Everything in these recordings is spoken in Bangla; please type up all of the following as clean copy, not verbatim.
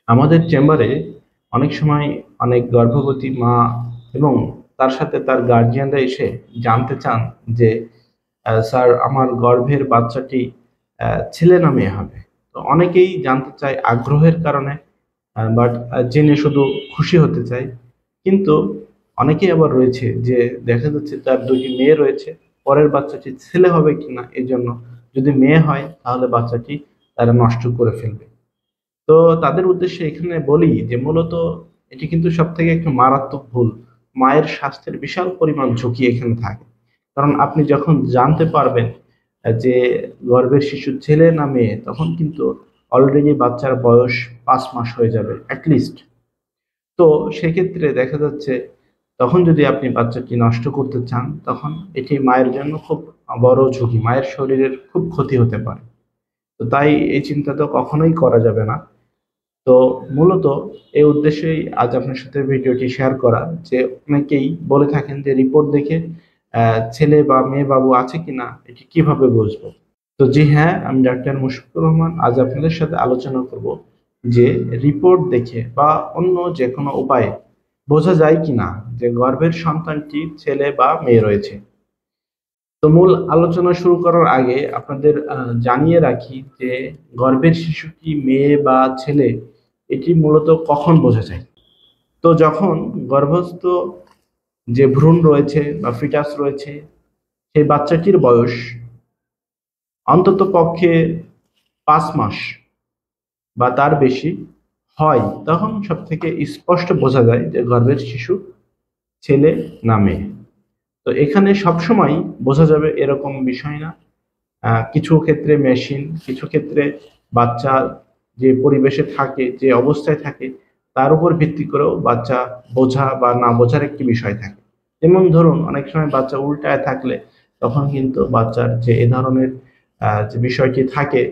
আমাদের চেম্বারে অনেক সময় অনেক গর্ভবতী মা এবং তার সাথে তার গার্জিয়ানরা এসে জানতে চান যে স্যার আমার গর্ভের বাচ্চাটি ছেলে না মেয়ে হবে। তো অনেকেই জানতে চায় আগ্রহের কারণে, বাট জেনে শুধু খুশি হতে চায়। কিন্তু অনেকেই আবার রয়েছে যে দেখা যাচ্ছে তার দুটি মেয়ে রয়েছে, পরের বাচ্চাটি ছেলে হবে কিনা এই জন্য, যদি মেয়ে হয় তাহলে বাচ্চাটি তারা নষ্ট করে ফেলবে। তো তাদের উদ্দেশ্যে এখানে বলি যে মূলত এটি কিন্তু সব থেকে একটা মারাত্মক ভুল। মায়ের স্বাস্থ্যের বিশাল পরিমাণ ঝুঁকি এখানে থাকে। কারণ আপনি যখন জানতে পারবেন যে গর্ভের শিশু ছেলে না মেয়ে, তখন কিন্তু অলরেডি বাচ্চার বয়স 5 মাস হয়ে যাবে অ্যাটলিস্ট। তো সেক্ষেত্রে দেখা যাচ্ছে তখন যদি আপনি বাচ্চাটি নষ্ট করতে চান, তখন এটি মায়ের জন্য খুব বড় ঝুঁকি, মায়ের শরীরের খুব ক্ষতি হতে পারে। তো তাই এই চিন্তা তো কখনোই করা যাবে না। তো মূলত এই উদ্দেশ্যেই আজ আপনার সাথে ভিডিওটি শেয়ার করা, যে অনেকেই বলে থাকেন যে রিপোর্ট দেখে ছেলে বা মেয়ে বাবু আছে কিনা এটি কিভাবে বুঝবো। তো জি হ্যাঁ, আমি ডাক্তার মুশফিকুর রহমান আজ আপনাদের সাথে আলোচনা করব যে রিপোর্ট দেখে বা অন্য যে কোনো উপায়ে বোঝা যায় কিনা যে গর্ভের সন্তানটি ছেলে বা মেয়ে রয়েছে। তো মূল আলোচনা শুরু করার আগে আপনাদের জানিয়ে রাখি যে গর্ভের শিশুটি মেয়ে বা ছেলে এটি মূলত কখন বোঝা যায়। তো যখন গর্ভস্থ যে ভ্রূণ রয়েছে বা ফিটাস রয়েছে, সেই বাচ্চাটির বয়স অন্তত পক্ষে 5 মাস বা তার বেশি হয়, তখন সব থেকে স্পষ্ট বোঝা যায় যে গর্ভের শিশু ছেলে না মেয়ে। তো এখানে সবসময় বোঝা যাবে এরকম বিষয় না। কিছু ক্ষেত্রে মেশিন, কিছু ক্ষেত্রে বাচ্চা যে পরিবেশে থাকে, যে অবস্থায় থাকে, তার উপর ভিত্তি করেও বাচ্চা বোঝা বা না বোঝার একটি বিষয় থাকে। যেমন ধরুন অনেক সময় বাচ্চা উল্টায় থাকলে তখন কিন্তু বাচ্চার যে এ ধরনের যে বিষয়টি থাকে,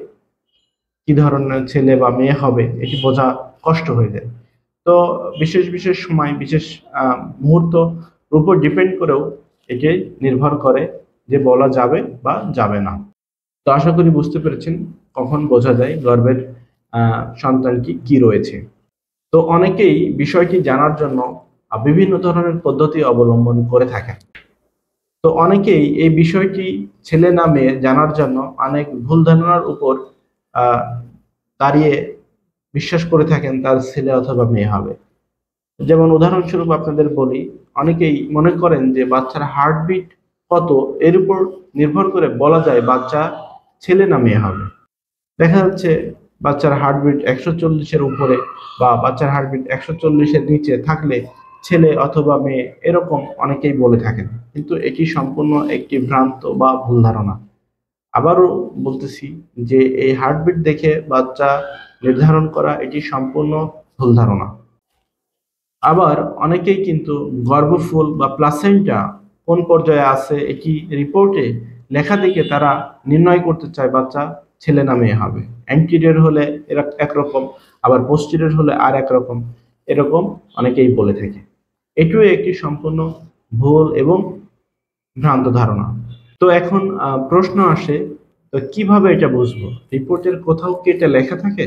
কি ধরনের ছেলে বা মেয়ে হবে এটি বোঝা কষ্ট হয়ে যায়। তো বিশেষ বিশেষ সময়, বিশেষ মুহূর্ত উপর ডিপেন্ড করেও এটি নির্ভর করে যে বলা যাবে বা যাবে না। তো আশা করি বুঝতে পেরেছেন কখন বোঝা যায় গর্ভের সন্তানটি কি রয়েছে। তো অনেকেই বিষয়টি জানার জন্য বিভিন্ন ধরনের পদ্ধতি অবলম্বন করে থাকেন। তো অনেকেই এই বিষয়টি ছেলে না মেয়ে জানার জন্য অনেক ভুল ধারণার উপর আহ, দাঁড়িয়ে বিশ্বাস করে থাকেন তার ছেলে অথবা মেয়ে হবে। যেমন উদাহরণস্বরূপ আপনাদের বলি, অনেকেই মনে করেন যে বাচ্চার হার্টবিট কত এর উপর নির্ভর করে বলা যায় বাচ্চা ছেলে না মেয়ে হবে। দেখা যাচ্ছে বাচ্চার হার্টবিট 140-এর উপরে বা বাচ্চার হার্টবিট 140-এর নিচে থাকলে ছেলে অথবা মেয়ে, এরকম অনেকেই বলে থাকেন। কিন্তু এটি সম্পূর্ণ একটি ভ্রান্ত বা ভুল ধারণা। আবারও বলতেছি যে এই হার্টবিট দেখে বাচ্চা নির্ধারণ করা এটি সম্পূর্ণ ভুল ধারণা। আবার অনেকেই কিন্তু গর্ভফুল বা প্লাসেন্টা কোন পর্যায়ে আছে এটি রিপোর্টে লেখা দেখে তারা নির্ণয় করতে চায় বাচ্চা ছেলে না মেয়ে হবে। অ্যান্টিরিয়র হলে একরকম, আবার পোস্টেরিয়র হলে আর একরকম, এরকম অনেকেই বলে থাকে। এটিও একটি সম্পূর্ণ ভুল এবং ভ্রান্ত ধারণা। তো এখন প্রশ্ন আসে, তো কিভাবে এটা বুঝবো? রিপোর্টের কোথাও কি এটা লেখা থাকে?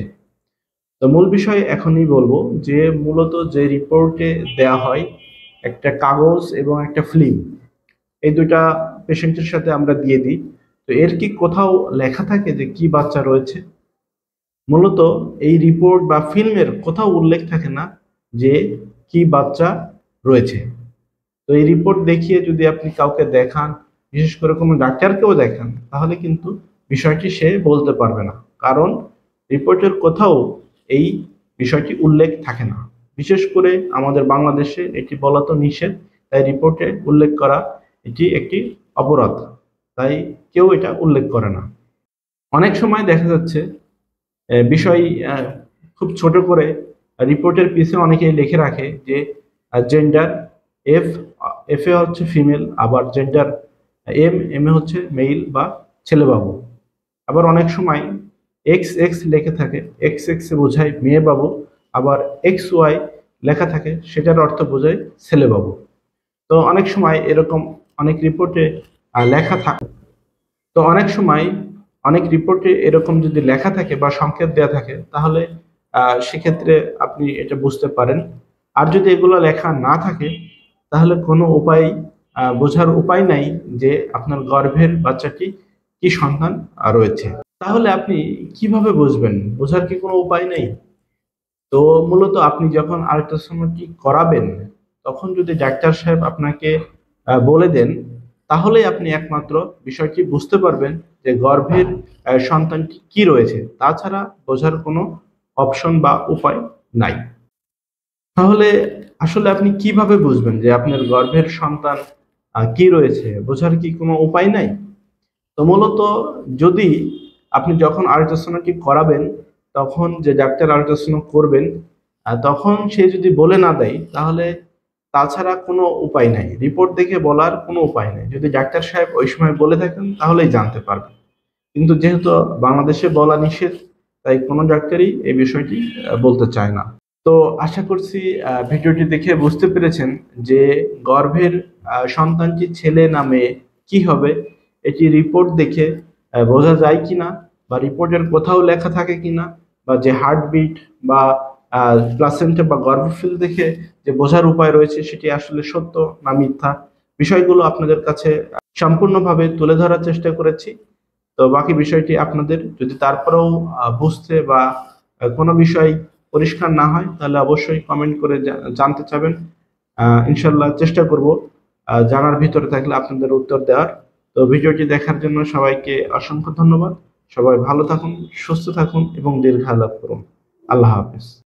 তো মূল বিষয় এখনই বলবো যে মূলত যে রিপোর্টে দেয়া হয়, একটা কাগজ এবং একটা ফিল্ম, এই দুইটা পেশেন্টের সাথে আমরা দিয়ে দিই। তো এর কি কোথাও লেখা থাকে যে কি বাচ্চা রয়েছে? মূলত এই রিপোর্ট বা ফিল্মের কোথাও উল্লেখ থাকে না যে কি বাচ্চা রয়েছে। তো এই রিপোর্ট দেখিয়ে যদি আপনি কাউকে দেখান, বিশেষ করে কোনো ডাক্তারকেও দেখান, তাহলে কিন্তু বিষয়টি সে বলতে পারবে না। কারণ রিপোর্টের কোথাও এই বিষয়টি উল্লেখ থাকে না। বিশেষ করে আমাদের বাংলাদেশে এটি বলা তো নিষেধ, তাই রিপোর্টে উল্লেখ করা এটি একটি অপরাধ। তাই কেউ এটা উল্লেখ করে না। অনেক সময় দেখা যাচ্ছে বিষয় আহ, খুব ছোট করে রিপোর্টের পিছে অনেকেই লিখে রাখে যে জেন্ডার এফ, এফ এ হচ্ছে ফিমেল, আবার জেন্ডার এম এ হচ্ছে মেল বা ছেলেবাবু। আবার অনেক সময় এক্স এক্স লেখে থাকে, এক্স এক্স এ বোঝায় মেয়ে বাবু। আবার এক্স ওয়াই লেখা থাকে, সেটার অর্থ বোঝায় ছেলেবাবু। তো অনেক সময় এরকম অনেক রিপোর্টে লেখা থাকে। তো অনেক সময় অনেক রিপোর্টে এরকম যদি লেখা থাকে বা সংকেত দেওয়া থাকে, তাহলে সেক্ষেত্রে আপনি এটা বুঝতে পারেন। আর যদি এগুলো লেখা না থাকে তাহলে কোনো উপায় বোঝার উপায় নাই যে আপনার গর্ভের বাচ্চাটি কি সন্তান রয়েছে। তাহলে আপনি কিভাবে বুঝবেন? বোঝার কি কোনো উপায় নেই? তো মূলত আপনি যখন আল্ট্রাসোনোগ্রাফি করাবেন, তখন যদি ডাক্তার সাহেব আপনাকে বলে দেন, তাহলেই আপনি একমাত্র বিষয়টি বুঝতে পারবেন যে গর্ভের সন্তানটি কি রয়েছে। তাছাড়া বোঝার কোনো অপশন বা উপায় নাই। তাহলে আসলে আপনি কিভাবে বুঝবেন যে আপনার গর্ভের সন্তান কি রয়েছে? বোঝার কি কোনো উপায় নাই? তো মূলত যদি আপনি যখন আল্ট্রাসোনোগ্রাফি করাবেন, তখন যে ডাক্তার আল্ট্রাসোনো করবেন, তখন সে যদি বলে না দেয়, তাহলে তাছাড়া কোনো উপায় নাই। রিপোর্ট দেখে বলার কোনো উপায় নেই। যদি ডাক্তার সাহেব ওই সময় বলে থাকেন, তাহলেই জানতে পারবেন। কিন্তু যেহেতু বাংলাদেশে বলা নিষেধ, তাই কোনো ডাক্তারই এই বিষয়টি বলতে চায় না। তো আশা করছি ভিডিওটি দেখে বুঝতে পেরেছেন যে গর্ভের সন্তানটি ছেলে না মেয়ে কি হবে এটি রিপোর্ট দেখে বোঝা যায় কিনা, বা রিপোর্টের কোথাও লেখা থাকে কিনা, বা যে হার্টবিট বা প্লাসেন্টা বা গর্ভফিল দেখে যে বোঝার উপায় রয়েছে সেটি আসলে সত্য না মিথ্যা, বিষয়গুলো আপনাদের কাছে সম্পূর্ণভাবে তুলে ধরার চেষ্টা করেছি। তো বাকি বিষয়টি আপনাদের যদি তারপরেও বুঝতে বা কোনো বিষয় পরিষ্কার না হয় তাহলে অবশ্যই কমেন্ট করে জানতে চাবেন। ইনশাল্লাহ চেষ্টা করব জানার ভিতরে থাকলে আপনাদের উত্তর দেওয়ার। তো ভিডিওটি দেখার জন্য সবাইকে অসংখ্য ধন্যবাদ। সবাই ভালো থাকুন, সুস্থ থাকুন এবং দীর্ঘায়ু লাভ করুন। আল্লাহ হাফেজ।